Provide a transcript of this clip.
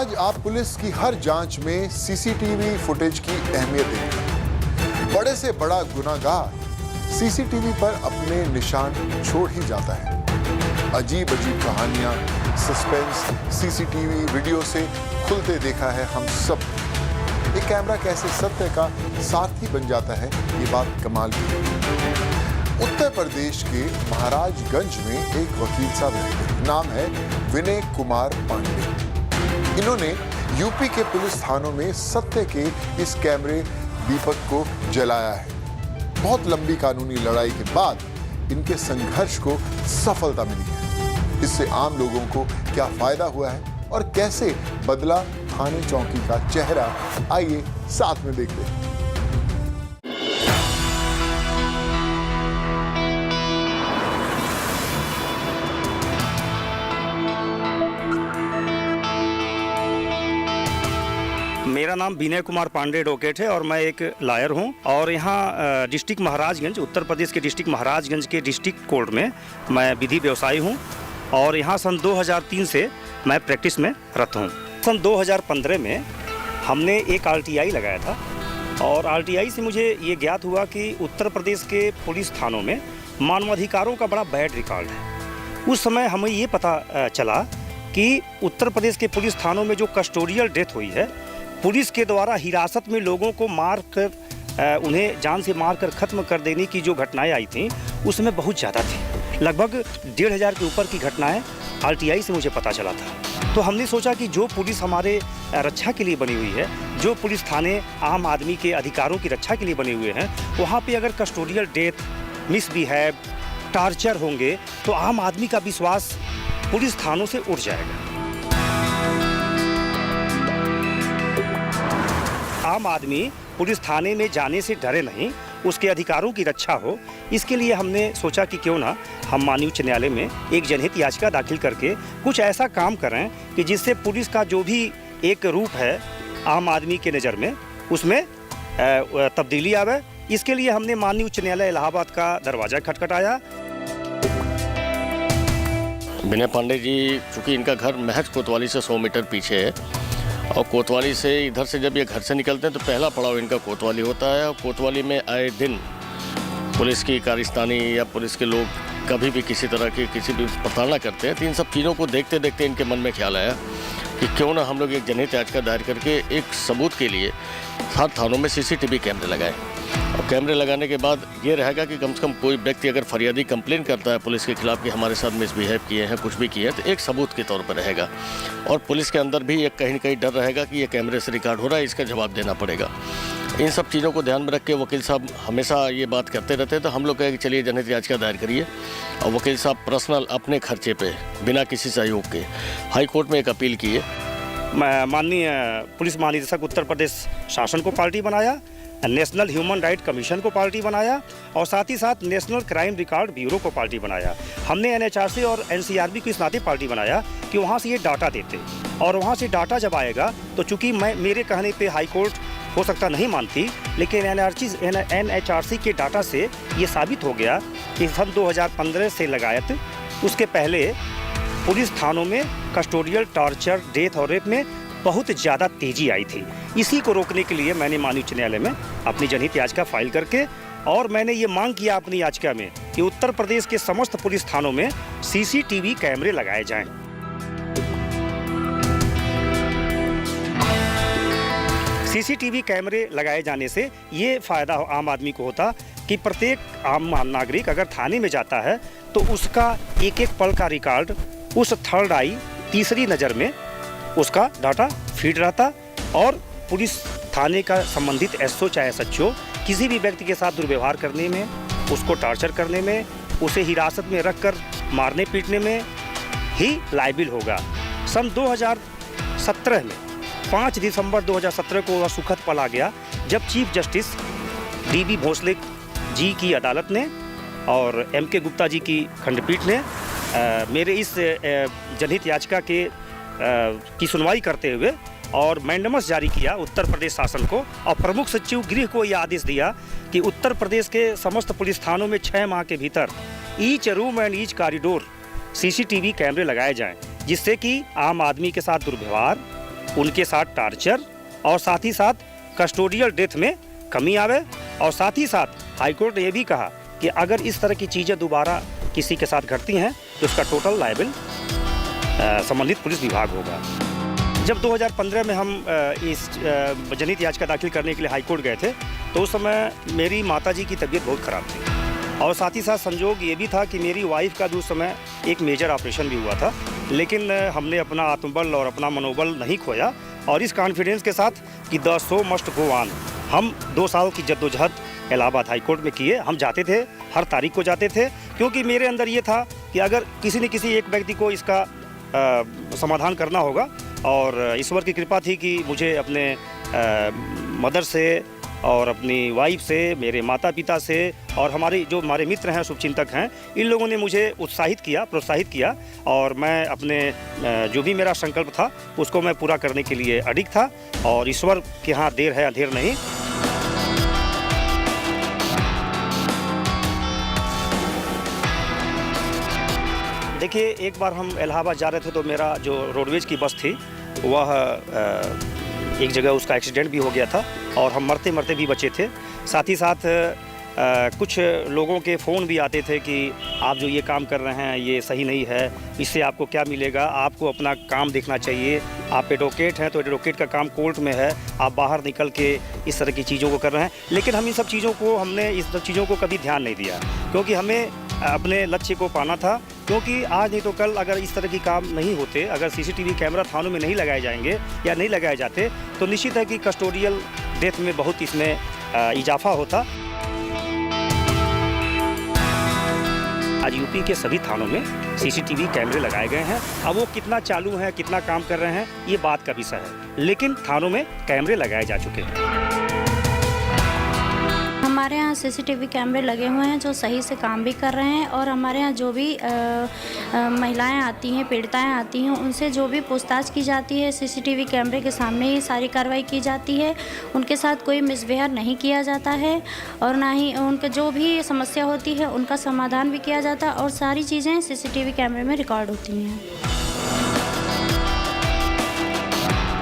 आज आप पुलिस की हर जांच में सीसीटीवी फुटेज की अहमियत देखें। बड़े से बड़ा गुनाहगार सीसीटीवी पर अपने निशान छोड़ ही जाता है। अजीब अजीब कहानियां, सस्पेंस सीसीटीवी वीडियो से खुलते देखा है हम सब। ये कैमरा कैसे सत्य का साथी बन जाता है, ये बात कमाल की है। उत्तर प्रदेश के महाराजगंज में एक वकील साहब रहते हैं, नाम है विनय कुमार पांडे। इन्होंने यूपी के पुलिस थानों में सत्य के इस कैमरे दीपक को जलाया है। बहुत लंबी कानूनी लड़ाई के बाद इनके संघर्ष को सफलता मिली है। इससे आम लोगों को क्या फायदा हुआ है और कैसे बदला थाने चौकी का चेहरा, आइए साथ में देखते हैं। मेरा नाम विनय कुमार पांडे एडवोकेट है और मैं एक लॉयर हूं और यहाँ डिस्ट्रिक्ट महाराजगंज, उत्तर प्रदेश के डिस्ट्रिक्ट महाराजगंज के डिस्ट्रिक्ट कोर्ट में मैं विधि व्यवसायी हूं और यहाँ सन 2003 से मैं प्रैक्टिस में रत हूं। सन 2015 में हमने एक RTI लगाया था और RTI से मुझे ये ज्ञात हुआ कि उत्तर प्रदेश के पुलिस थानों में मानवाधिकारों का बड़ा बैड रिकॉर्ड है। उस समय हमें ये पता चला कि उत्तर प्रदेश के पुलिस थानों में जो कस्टोडियल डेथ हुई है, पुलिस के द्वारा हिरासत में लोगों को मार कर उन्हें जान से मार कर ख़त्म कर देने की जो घटनाएं आई थीं, उसमें बहुत ज़्यादा थी। लगभग 1500 के ऊपर की घटनाएं RTI से मुझे पता चला था। तो हमने सोचा कि जो पुलिस हमारे रक्षा के लिए बनी हुई है, जो पुलिस थाने आम आदमी के अधिकारों की रक्षा के लिए बने हुए हैं, वहाँ पर अगर कस्टोडियल डेथ, मिसबिहेव, टार्चर होंगे तो आम आदमी का विश्वास पुलिस थानों से उठ जाएगा। आम आदमी पुलिस थाने में जाने से डरे नहीं, उसके अधिकारों की रक्षा हो। इसके लिए हमने सोचा कि क्यों ना हम माननीय उच्च न्यायालय में एक जनहित याचिका दाखिल करके कुछ ऐसा काम करें कि जिससे पुलिस का जो भी एक रूप है आम आदमी के नज़र में, उसमें तब्दीली आवे। इसके लिए हमने माननीय उच्च न्यायालय इलाहाबाद का दरवाज़ा खटखटाया। विनय पांडे जी, चूँकि इनका घर महज कोतवाली से 100 मीटर पीछे है और कोतवाली से इधर से जब ये घर से निकलते हैं तो पहला पड़ाव इनका कोतवाली होता है। और कोतवाली में आए दिन पुलिस की कारस्तानी या पुलिस के लोग कभी भी किसी तरह की किसी भी प्रताड़ना करते हैं। तो इन सब चीज़ों को देखते देखते इनके मन में ख्याल आया कि क्यों ना हम लोग एक जनहित याचिका दायर करके एक सबूत के लिए हर थानों में CCTV कैमरे लगाएं। और कैमरे लगाने के बाद ये रहेगा कि कम से कम कोई व्यक्ति अगर फरियादी कंप्लेन करता है पुलिस के खिलाफ कि हमारे साथ मिसबिहेव किए हैं, कुछ भी किए हैं, तो एक सबूत के तौर पर रहेगा। और पुलिस के अंदर भी एक कहीं न कहीं डर रहेगा कि ये कैमरे से रिकॉर्ड हो रहा है, इसका जवाब देना पड़ेगा। इन सब चीज़ों को ध्यान में रख के वकील साहब हमेशा ये बात करते रहते हैं। तो हम लोग कहे कि चलिए जनहित याचिका दायर करिए। और वकील साहब पर्सनल अपने खर्चे पे बिना किसी सहयोग के हाई कोर्ट में एक अपील की है। माननीय पुलिस महानिदेशक उत्तर प्रदेश शासन को पार्टी बनाया, नेशनल ह्यूमन राइट कमीशन को पार्टी बनाया और साथ ही साथ नेशनल क्राइम रिकॉर्ड ब्यूरो को पार्टी बनाया। हमने NHRC और NCRB को इस नाते पार्टी बनाया कि वहाँ से ये डाटा देते और वहाँ से डाटा जब आएगा तो चूँकि मेरे कहने पे हाई कोर्ट हो सकता नहीं मानती, लेकिन NHRC के डाटा से ये साबित हो गया कि सन 2015 से लगायत उसके पहले पुलिस थानों में कस्टोडियल टार्चर, डेथ और रेप में बहुत ज़्यादा तेज़ी आई थी। इसी को रोकने के लिए मैंने माननीय उच्च न्यायालय में अपनी जनहित याचिका फाइल करके और मैंने ये मांग किया अपनी याचिका में कि उत्तर प्रदेश के समस्त पुलिस थानों में CCTV कैमरे लगाए जाएं। CCTV कैमरे लगाए जाने से ये फ़ायदा आम आदमी को होता कि प्रत्येक आम नागरिक अगर थाने में जाता है तो उसका एक एक पल का रिकॉर्ड उस थर्ड आई, तीसरी नज़र में उसका डाटा फीड रहता और पुलिस थाने का संबंधित SO चाहे SHO किसी भी व्यक्ति के साथ दुर्व्यवहार करने में, उसको टार्चर करने में, उसे हिरासत में रखकर मारने पीटने में ही लायबिल होगा। सन 2017 में 5 दिसंबर 2017 को वह सुखद पल आ गया जब chief justice DB Bhosle ji की अदालत ने और MK गुप्ता जी की खंडपीठ ने मेरे इस जनहित याचिका की सुनवाई करते हुए और मैंडेमस जारी किया उत्तर प्रदेश शासन को और प्रमुख सचिव गृह को यह आदेश दिया कि उत्तर प्रदेश के समस्त पुलिस थानों में 6 माह के भीतर each room and each corridor CCTV कैमरे लगाए जाएं, जिससे कि आम आदमी के साथ दुर्व्यवहार, उनके साथ टार्चर और साथ ही साथ कस्टोडियल डेथ में कमी आवे। और साथ ही साथ हाईकोर्ट ने यह भी कहा कि अगर इस तरह की चीज़ें दोबारा किसी के साथ घटती हैं तो उसका टोटल लायबल संबंधित पुलिस विभाग होगा। जब 2015 में हम इस जनहित याचिका दाखिल करने के लिए हाईकोर्ट गए थे तो उस समय मेरी माताजी की तबीयत बहुत ख़राब थी और साथ ही साथ संजोग ये भी था कि मेरी वाइफ का भी उस समय एक मेजर ऑपरेशन भी हुआ था, लेकिन हमने अपना आत्मबल और अपना मनोबल नहीं खोया और इस कॉन्फिडेंस के साथ कि the show must go on हम 2 साल की जद्दोजहद इलाहाबाद हाईकोर्ट में किए। हम जाते थे, हर तारीख को जाते थे, क्योंकि मेरे अंदर ये था कि अगर किसी न किसी एक व्यक्ति को इसका समाधान करना होगा। और ईश्वर की कृपा थी कि मुझे अपने मदर से और अपनी वाइफ से, मेरे माता पिता से और हमारे मित्र हैं, शुभचिंतक हैं, इन लोगों ने मुझे उत्साहित किया, प्रोत्साहित किया और मैं अपने जो भी मेरा संकल्प था उसको मैं पूरा करने के लिए अडिग था। और ईश्वर के यहाँ देर है अंधेर नहीं। देखिए, एक बार हम इलाहाबाद जा रहे थे तो मेरा जो रोडवेज की बस थी वह एक जगह उसका एक्सीडेंट भी हो गया था और हम मरते मरते भी बचे थे। साथ ही साथ कुछ लोगों के फ़ोन भी आते थे कि आप जो ये काम कर रहे हैं ये सही नहीं है, इससे आपको क्या मिलेगा, आपको अपना काम देखना चाहिए, आप एडवोकेट हैं तो एडवोकेट का काम कोर्ट में है, आप बाहर निकल के इस तरह की चीज़ों को कर रहे हैं। लेकिन हम इन सब चीज़ों को कभी ध्यान नहीं दिया, क्योंकि हमें अपने लक्ष्य को पाना था। क्योंकि आज नहीं तो कल अगर इस तरह की काम नहीं होते, अगर सीसीटीवी कैमरा थानों में नहीं लगाए जाएंगे या नहीं लगाए जाते तो निश्चित है कि कस्टोडियल डेथ में बहुत इसमें इजाफा होता। आज यूपी के सभी थानों में सीसीटीवी कैमरे लगाए गए हैं। अब वो कितना चालू हैं, कितना काम कर रहे हैं, ये बात का विषय है, लेकिन थानों में कैमरे लगाए जा चुके हैं। हमारे यहाँ सीसीटीवी कैमरे लगे हुए हैं जो सही से काम भी कर रहे हैं और हमारे यहाँ जो भी महिलाएं आती हैं, पीड़िताएं आती हैं, उनसे जो भी पूछताछ की जाती है सीसीटीवी कैमरे के सामने ही सारी कार्रवाई की जाती है। उनके साथ कोई मिसबिहेव नहीं किया जाता है और ना ही उनके जो भी समस्या होती है उनका समाधान भी किया जाता है और सारी चीज़ें सीसीटीवी कैमरे में रिकॉर्ड होती हैं।